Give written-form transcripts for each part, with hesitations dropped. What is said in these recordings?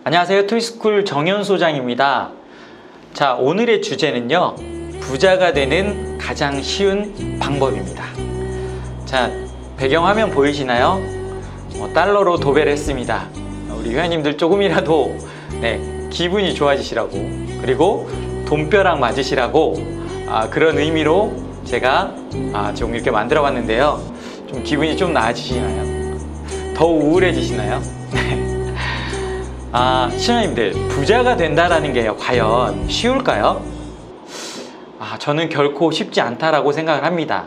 안녕하세요. 토이스쿨 정현 소장입니다. 자, 오늘의 주제는요, 부자가 되는 가장 쉬운 방법입니다. 자, 배경화면 보이시나요? 달러로 도배를 했습니다. 우리 회원님들 조금이라도 기분이 좋아지시라고, 그리고 돈벼락 맞으시라고 그런 의미로 제가 지금 이렇게 만들어 봤는데요. 좀 기분이 좀 나아지시나요? 더 우울해지시나요? 시청자님들, 부자가 된다라는 게 과연 쉬울까요? 저는 결코 쉽지 않다라고 생각을 합니다.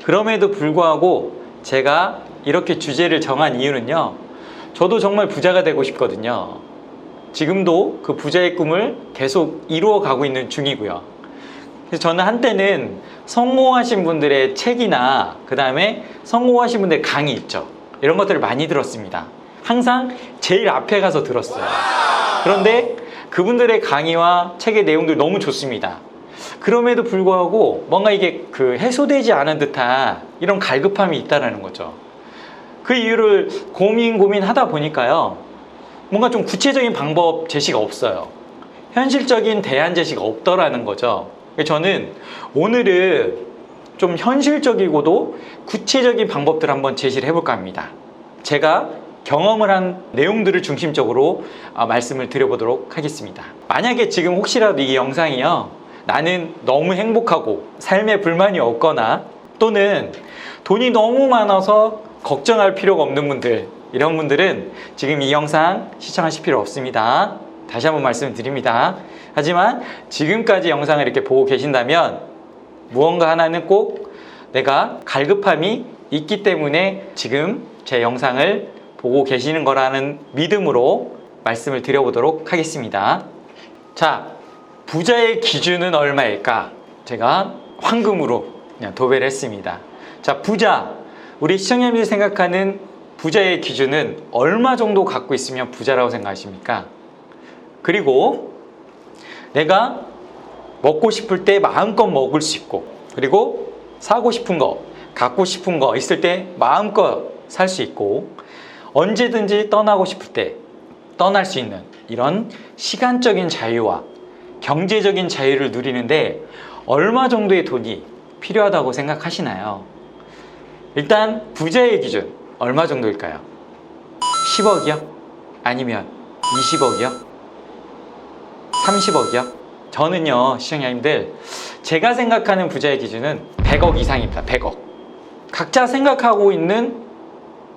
그럼에도 불구하고 제가 이렇게 주제를 정한 이유는요, 저도 정말 부자가 되고 싶거든요. 지금도 그 부자의 꿈을 계속 이루어 가고 있는 중이고요. 그래서 저는 한때는 성공하신 분들의 책이나 그 다음에 성공하신 분들의 강의 있죠, 이런 것들을 많이 들었습니다. 항상 제일 앞에 가서 들었어요. 그런데 그분들의 강의와 책의 내용들 너무 좋습니다. 그럼에도 불구하고 뭔가 이게 해소되지 않은 듯한 이런 갈급함이 있다는 거죠. 그 이유를 고민하다 보니까요, 뭔가 좀 구체적인 방법 제시가 없어요. 현실적인 대안 제시가 없더라는 거죠. 저는 오늘은 좀 현실적이고도 구체적인 방법들을 한번 제시를 해볼까 합니다. 제가 경험을 한 내용들을 중심적으로 말씀을 드려보도록 하겠습니다. 만약에 지금 혹시라도 이 영상이요, 나는 너무 행복하고 삶에 불만이 없거나 또는 돈이 너무 많아서 걱정할 필요가 없는 분들, 이런 분들은 지금 이 영상 시청하실 필요 없습니다. 다시 한번 말씀드립니다. 하지만 지금까지 영상을 이렇게 보고 계신다면 무언가 하나는 꼭 내가 갈급함이 있기 때문에 지금 제 영상을 보고 계시는 거라는 믿음으로 말씀을 드려보도록 하겠습니다. 자, 부자의 기준은 얼마일까? 제가 황금으로 그냥 도배를 했습니다. 자, 부자, 우리 시청자님들이 생각하는 부자의 기준은 얼마 정도 갖고 있으면 부자라고 생각하십니까? 그리고 내가 먹고 싶을 때 마음껏 먹을 수 있고, 그리고 사고 싶은 거, 갖고 싶은 거 있을 때 마음껏 살 수 있고, 언제든지 떠나고 싶을 때 떠날 수 있는 이런 시간적인 자유와 경제적인 자유를 누리는데 얼마 정도의 돈이 필요하다고 생각하시나요? 일단 부자의 기준 얼마 정도일까요? 10억이요? 아니면 20억이요? 30억이요? 저는요, 시청자님들, 제가 생각하는 부자의 기준은 100억 이상입니다. 100억. 각자 생각하고 있는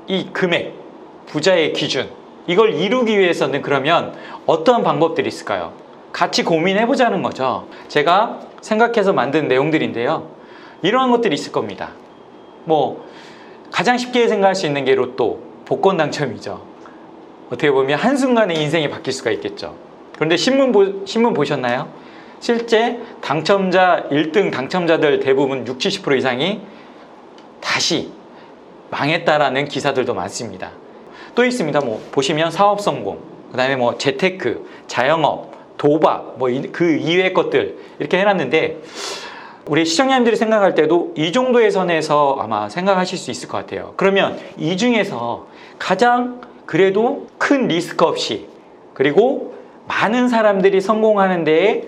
이 금액, 부자의 기준, 이걸 이루기 위해서는 그러면 어떠한 방법들이 있을까요? 같이 고민해 보자는 거죠. 제가 생각해서 만든 내용들인데요, 이러한 것들이 있을 겁니다. 가장 쉽게 생각할 수 있는 게 로또, 복권 당첨이죠. 어떻게 보면 한순간에 인생이 바뀔 수가 있겠죠. 그런데 신문 보셨나요? 실제 당첨자 1등 당첨자들 대부분 60-70% 이상이 다시 망했다라는 기사들도 많습니다. 또 있습니다. 보시면 사업 성공, 그 다음에 재테크, 자영업, 도박, 그 이외의 것들 이렇게 해놨는데, 우리 시청자님들이 생각할 때도 이 정도의 선에서 아마 생각하실 수 있을 것 같아요. 그러면 이 중에서 가장 그래도 큰 리스크 없이, 그리고 많은 사람들이 성공하는 데에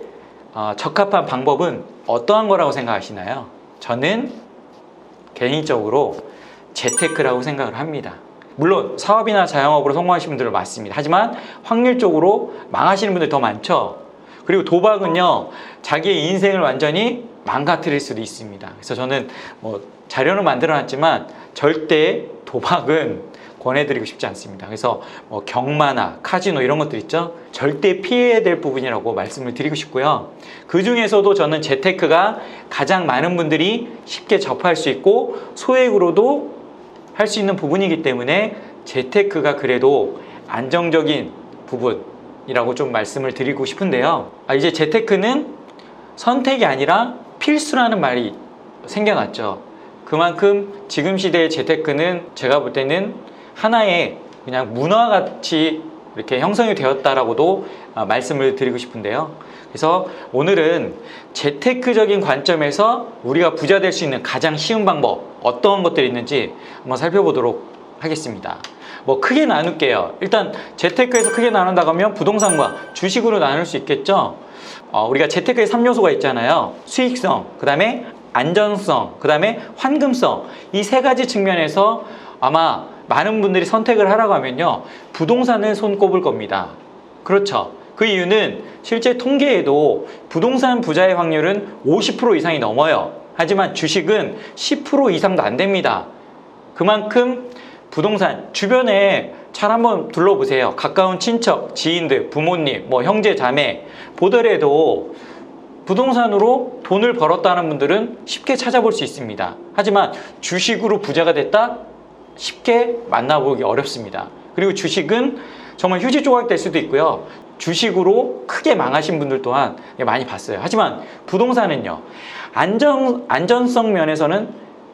적합한 방법은 어떠한 거라고 생각하시나요? 저는 개인적으로 재테크라고 생각을 합니다. 물론 사업이나 자영업으로 성공하시는 분들은 많습니다. 하지만 확률적으로 망하시는 분들 더 많죠. 그리고 도박은요, 자기의 인생을 완전히 망가뜨릴 수도 있습니다. 그래서 저는 자료는 만들어놨지만 절대 도박은 권해드리고 싶지 않습니다. 그래서 경마나 카지노 이런 것들 있죠, 절대 피해야 될 부분이라고 말씀을 드리고 싶고요. 그 중에서도 저는 재테크가 가장 많은 분들이 쉽게 접할 수 있고 소액으로도 할 수 있는 부분이기 때문에 재테크가 그래도 안정적인 부분이라고 좀 말씀을 드리고 싶은데요. 이제 재테크는 선택이 아니라 필수라는 말이 생겨났죠. 그만큼 지금 시대의 재테크는 제가 볼 때는 하나의 그냥 문화같이 이렇게 형성이 되었다라고도 말씀을 드리고 싶은데요. 그래서 오늘은 재테크적인 관점에서 우리가 부자 될 수 있는 가장 쉬운 방법 어떤 것들이 있는지 한번 살펴보도록 하겠습니다. 뭐 크게 나눌게요. 일단 재테크에서 크게 나눈다고 하면 부동산과 주식으로 나눌 수 있겠죠. 우리가 재테크에 3요소가 있잖아요. 수익성, 그 다음에 안전성, 그 다음에 환금성. 이 세 가지 측면에서 아마 많은 분들이 선택을 하라고 하면요, 부동산을 손꼽을 겁니다. 그렇죠. 그 이유는 실제 통계에도 부동산 부자의 확률은 50% 이상이 넘어요. 하지만 주식은 10% 이상도 안 됩니다. 그만큼 부동산 주변에 잘 한번 둘러보세요. 가까운 친척, 지인들, 부모님, 뭐 형제, 자매 보더라도 부동산으로 돈을 벌었다는 분들은 쉽게 찾아볼 수 있습니다. 하지만 주식으로 부자가 됐다? 쉽게 만나보기 어렵습니다. 그리고 주식은 정말 휴지 조각 될 수도 있고요. 주식으로 크게 망하신 분들 또한 많이 봤어요. 하지만 부동산은요, 안전성 면에서는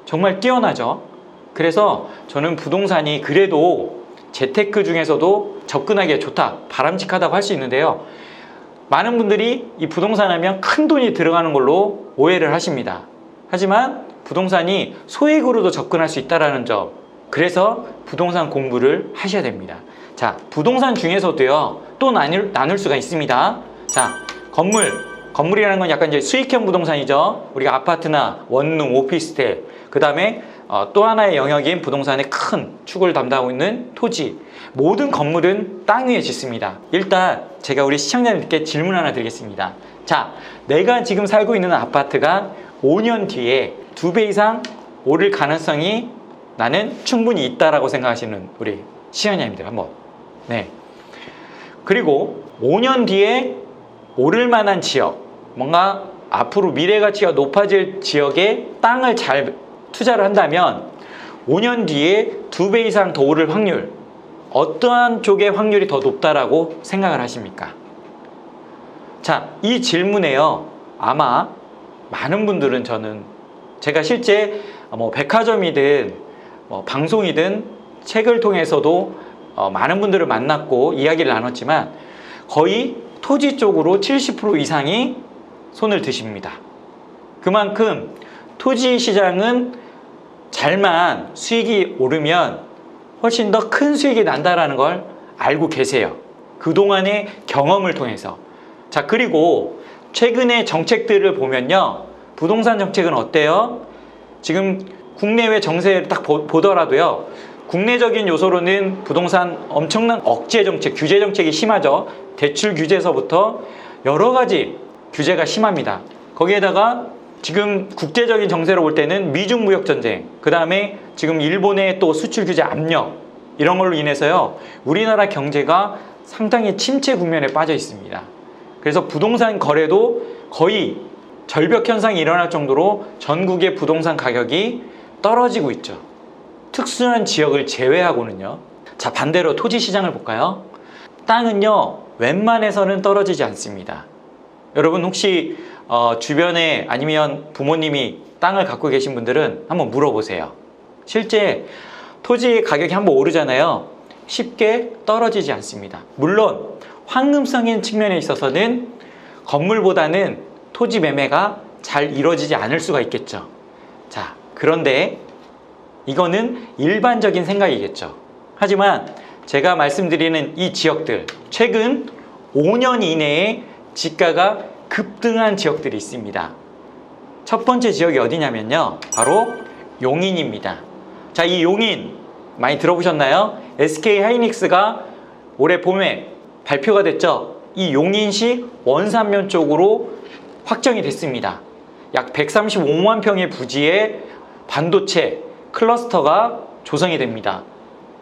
정말 뛰어나죠. 그래서 저는 부동산이 그래도 재테크 중에서도 접근하기에 좋다, 바람직하다고 할 수 있는데요. 많은 분들이 이 부동산 하면 큰 돈이 들어가는 걸로 오해를 하십니다. 하지만 부동산이 소액으로도 접근할 수 있다는 점, 그래서 부동산 공부를 하셔야 됩니다. 자, 부동산 중에서도요, 또 나눌 수가 있습니다. 자, 건물이라는 건 약간 이제 수익형 부동산이죠. 우리가 아파트나 원룸, 오피스텔, 그 다음에 또 하나의 영역인 부동산의 큰 축을 담당하고 있는 토지. 모든 건물은 땅 위에 짓습니다. 일단 제가 우리 시청자님께 질문 하나 드리겠습니다. 자, 내가 지금 살고 있는 아파트가 5년 뒤에 2배 이상 오를 가능성이 나는 충분히 있다라고 생각하시는 우리 시청자님들 한번. 네. 그리고 5년 뒤에 오를 만한 지역, 뭔가 앞으로 미래 가치가 높아질 지역에 땅을 잘 투자를 한다면 5년 뒤에 2배 이상 더 오를 확률, 어떠한 쪽의 확률이 더 높다라고 생각을 하십니까? 자, 이 질문에요, 아마 많은 분들은 제가 실제 백화점이든 방송이든 책을 통해서도 많은 분들을 만났고 이야기를 나눴지만 거의 토지 쪽으로 70% 이상이 손을 드십니다. 그만큼 토지 시장은 잘만 수익이 오르면 훨씬 더 큰 수익이 난다라는 걸 알고 계세요. 그동안의 경험을 통해서. 자, 그리고 최근의 정책들을 보면요, 부동산 정책은 어때요? 지금 국내외 정세를 딱 보더라도요, 국내적인 요소로는 부동산 엄청난 억제 정책, 규제 정책이 심하죠. 대출 규제서부터 여러 가지 규제가 심합니다. 거기에다가 지금 국제적인 정세로 볼 때는 미중 무역 전쟁, 그 다음에 지금 일본의 또 수출 규제 압력, 이런 걸로 인해서요, 우리나라 경제가 상당히 침체 국면에 빠져 있습니다. 그래서 부동산 거래도 거의 절벽 현상이 일어날 정도로 전국의 부동산 가격이 떨어지고 있죠. 특수한 지역을 제외하고는요. 자, 반대로 토지 시장을 볼까요? 땅은요, 웬만해서는 떨어지지 않습니다. 여러분 혹시 주변에 아니면 부모님이 땅을 갖고 계신 분들은 한번 물어보세요. 실제 토지 가격이 한번 오르잖아요. 쉽게 떨어지지 않습니다. 물론 황금성인 측면에 있어서는 건물보다는 토지 매매가 잘 이루어지지 않을 수가 있겠죠. 자, 그런데 이거는 일반적인 생각이겠죠. 하지만 제가 말씀드리는 이 지역들, 최근 5년 이내에 지가가 급등한 지역들이 있습니다. 첫 번째 지역이 어디냐면요, 바로 용인입니다. 자, 이 용인 많이 들어보셨나요? SK 하이닉스가 올해 봄에 발표가 됐죠. 이 용인시 원산면 쪽으로 확정이 됐습니다. 약 135만 평의 부지에 반도체 클러스터가 조성이 됩니다.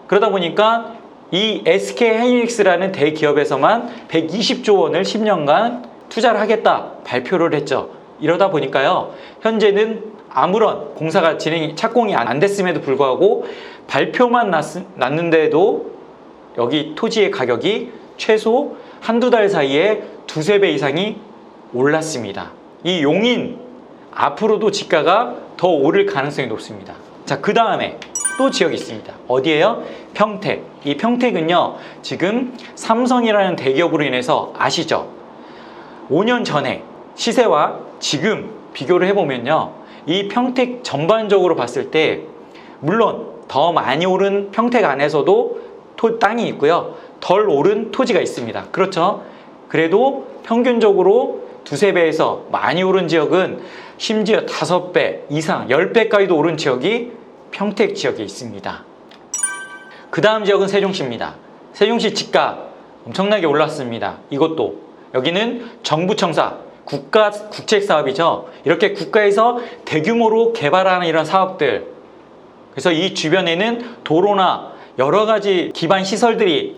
그러다 보니까 이 SK 하이닉스라는 대기업에서만 120조 원을 10년간 투자를 하겠다 발표를 했죠. 이러다 보니까요, 현재는 아무런 공사가 착공이 안 됐음에도 불구하고 발표만 났는데도 여기 토지의 가격이 최소 한두 달 사이에 2~3배 이상이 올랐습니다. 이 용인 앞으로도 지가가 더 오를 가능성이 높습니다. 자, 그 다음에 또 지역이 있습니다. 어디예요? 평택. 이 평택은요, 지금 삼성이라는 대기업으로 인해서 아시죠? 5년 전에 시세와 지금 비교를 해보면요, 이 평택 전반적으로 봤을 때 물론 더 많이 오른 평택 안에서도 땅이 있고요. 덜 오른 토지가 있습니다. 그렇죠? 그래도 평균적으로 두세 배에서 많이 오른 지역은 심지어 5배 이상, 10배까지도 오른 지역이 평택 지역에 있습니다. 그 다음 지역은 세종시입니다. 세종시 집값 엄청나게 올랐습니다. 이것도 여기는 정부 청사, 국책 사업이죠. 이렇게 국가에서 대규모로 개발하는 이런 사업들. 그래서 이 주변에는 도로나 여러 가지 기반 시설들이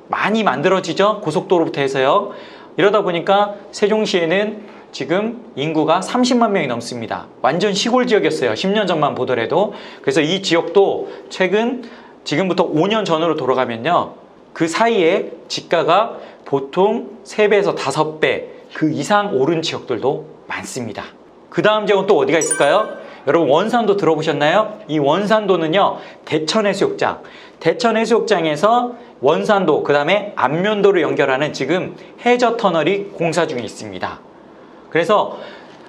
많이 만들어지죠. 고속도로부터 해서요. 이러다 보니까 세종시에는 지금 인구가 30만 명이 넘습니다. 완전 시골 지역이었어요. 10년 전만 보더라도. 그래서 이 지역도 최근 지금부터 5년 전으로 돌아가면요. 그 사이에 집가가 보통 3배에서 5배 그 이상 오른 지역들도 많습니다. 그 다음 지역은 또 어디가 있을까요? 여러분 원산도 들어보셨나요? 이 원산도는요. 대천해수욕장. 대천해수욕장에서 원산도 그 다음에 안면도를 연결하는 지금 해저터널이 공사 중에 있습니다. 그래서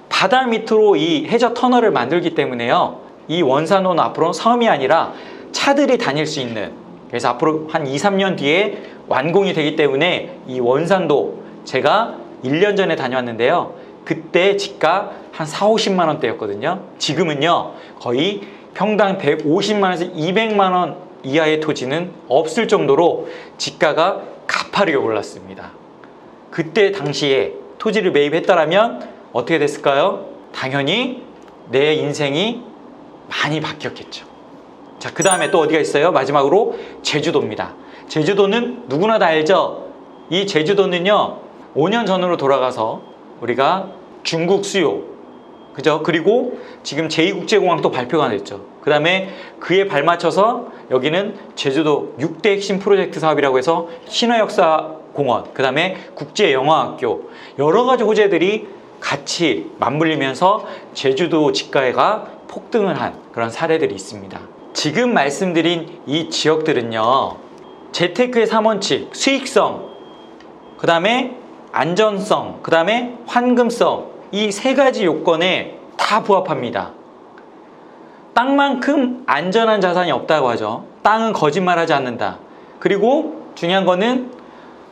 바다 밑으로 이 해저터널을 만들기 때문에요. 이 원산도는 앞으로 섬이 아니라 차들이 다닐 수 있는, 그래서 앞으로 한 2, 3년 뒤에 완공이 되기 때문에 이 원산도 제가 1년 전에 다녀왔는데요. 그때 집가 한 4, 50만 원대였거든요. 지금은요. 거의 평당 150만 원에서 200만 원 이하의 토지는 없을 정도로 집가가 가파르게 올랐습니다. 그때 당시에 토지를 매입했다라면 어떻게 됐을까요? 당연히 내 인생이 많이 바뀌었겠죠. 자, 그 다음에 또 어디가 있어요? 마지막으로 제주도입니다. 제주도는 누구나 다 알죠? 이 제주도는요, 5년 전으로 돌아가서 우리가 중국 수요, 그죠? 그리고 지금 제2국제공항도 발표가 됐죠. 그 다음에 그에 발맞춰서 여기는 제주도 6대 핵심 프로젝트 사업이라고 해서 신화역사공원, 그 다음에 국제영화학교, 여러 가지 호재들이 같이 맞물리면서 제주도 집가가 폭등을 한 그런 사례들이 있습니다. 지금 말씀드린 이 지역들은요, 재테크의 3원칙, 수익성, 그 다음에 안전성, 그 다음에 환금성, 이 3가지 요건에 다 부합합니다. 땅만큼 안전한 자산이 없다고 하죠. 땅은 거짓말하지 않는다. 그리고 중요한 거는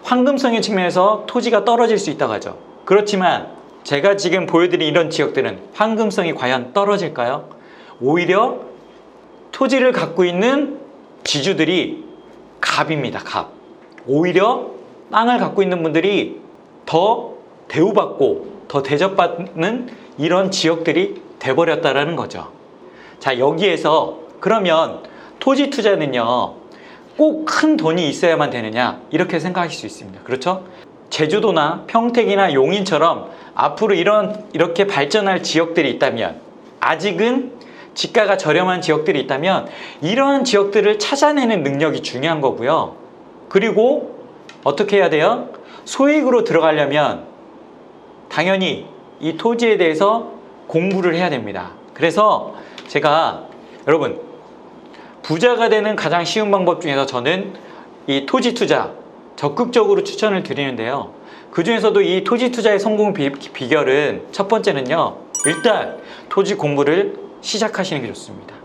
황금성의 측면에서 토지가 떨어질 수 있다고 하죠. 그렇지만 제가 지금 보여드린 이런 지역들은 황금성이 과연 떨어질까요? 오히려 토지를 갖고 있는 지주들이 갑입니다. 갑. 오히려 땅을 갖고 있는 분들이 더 대우받고 더 대접받는 이런 지역들이 돼버렸다라는 거죠. 자, 여기에서 그러면 토지 투자는요, 꼭 큰 돈이 있어야만 되느냐, 이렇게 생각하실 수 있습니다. 그렇죠? 제주도나 평택이나 용인처럼 앞으로 이렇게 발전할 지역들이 있다면, 아직은 집가가 저렴한 지역들이 있다면 이러한 지역들을 찾아내는 능력이 중요한 거고요. 그리고 어떻게 해야 돼요? 소액으로 들어가려면 당연히 이 토지에 대해서 공부를 해야 됩니다. 그래서 제가 여러분, 부자가 되는 가장 쉬운 방법 중에서 저는 이 토지 투자 적극적으로 추천을 드리는데요. 그 중에서도 이 토지 투자의 성공 비결은 첫 번째는요, 일단 토지 공부를 시작하시는 게 좋습니다.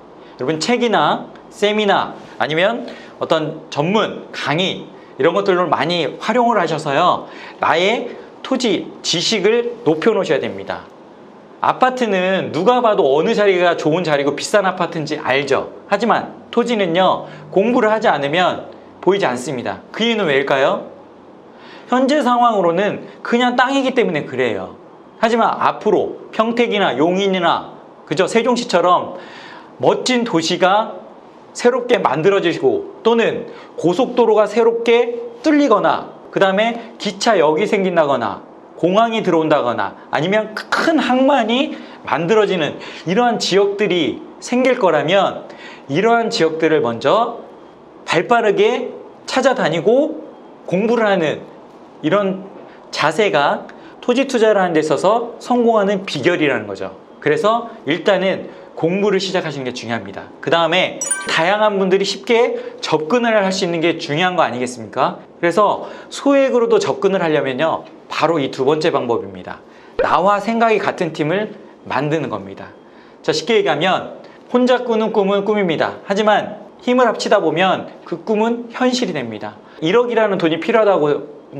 여러분, 책이나 세미나 아니면 어떤 전문 강의 이런 것들을 많이 활용을 하셔서요, 나의 토지 지식을 높여 놓으셔야 됩니다. 아파트는 누가 봐도 어느 자리가 좋은 자리고 비싼 아파트인지 알죠. 하지만 토지는요, 공부를 하지 않으면 보이지 않습니다. 그 이유는 왜일까요? 현재 상황으로는 그냥 땅이기 때문에 그래요. 하지만 앞으로 평택이나 용인이나 그죠, 세종시처럼 멋진 도시가 새롭게 만들어지고 또는 고속도로가 새롭게 뚫리거나 그 다음에 기차역이 생긴다거나 공항이 들어온다거나 아니면 큰 항만이 만들어지는 이러한 지역들이 생길 거라면 이러한 지역들을 먼저 발빠르게 찾아다니고 공부를 하는 이런 자세가 토지 투자를 하는 데 있어서 성공하는 비결이라는 거죠. 그래서 일단은 공부를 시작하시는 게 중요합니다. 그 다음에 다양한 분들이 쉽게 접근을 할 수 있는 게 중요한 거 아니겠습니까? 그래서 소액으로도 접근을 하려면요, 바로 이 두 번째 방법입니다. 나와 생각이 같은 팀을 만드는 겁니다. 자, 쉽게 얘기하면 혼자 꾸는 꿈은 꿈입니다. 하지만 힘을 합치다 보면 그 꿈은 현실이 됩니다. 1억이라는 돈이 필요하다고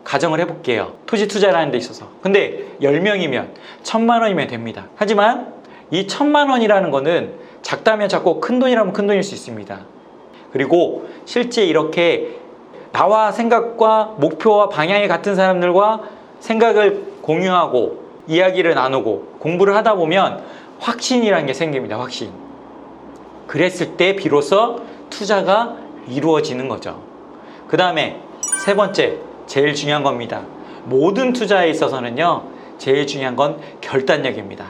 가정을 해볼게요. 토지 투자라는 데 있어서. 근데 10명이면 1000만 원이면 됩니다. 하지만 이 1000만 원이라는 거는 작다면 작고 큰 돈이라면 큰 돈일 수 있습니다. 그리고 실제 이렇게 나와 생각과 목표와 방향이 같은 사람들과 생각을 공유하고 이야기를 나누고 공부를 하다 보면 확신이라는 게 생깁니다. 확신. 그랬을 때 비로소 투자가 이루어지는 거죠. 그 다음에 세 번째, 제일 중요한 겁니다. 모든 투자에 있어서는요, 제일 중요한 건 결단력입니다.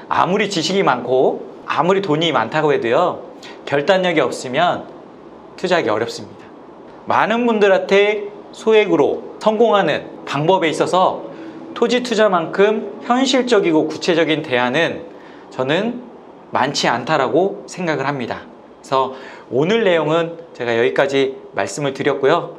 아무리 지식이 많고 아무리 돈이 많다고 해도요, 결단력이 없으면 투자하기 어렵습니다. 많은 분들한테 소액으로 성공하는 방법에 있어서 토지 투자만큼 현실적이고 구체적인 대안은 저는 많지 않다라고 생각을 합니다. 그래서 오늘 내용은 제가 여기까지 말씀을 드렸고요.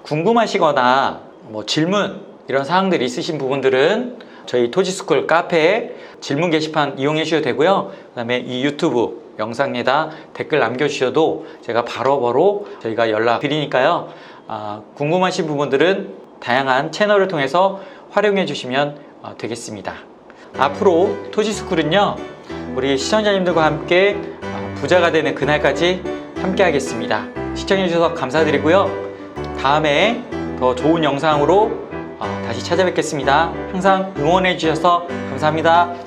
궁금하시거나 질문 이런 사항들이 있으신 부분들은 저희 토지스쿨 카페에 질문 게시판 이용해 주셔도 되고요. 그 다음에 이 유튜브 영상에다 댓글 남겨주셔도 제가 바로바로 저희가 연락 드리니까요. 궁금하신 부분들은 다양한 채널을 통해서 활용해 주시면 되겠습니다. 앞으로 토지스쿨은요, 우리 시청자님들과 함께 부자가 되는 그날까지 함께 하겠습니다. 시청해 주셔서 감사드리고요. 다음에 더 좋은 영상으로 다시 찾아뵙겠습니다. 항상 응원해 주셔서 감사합니다.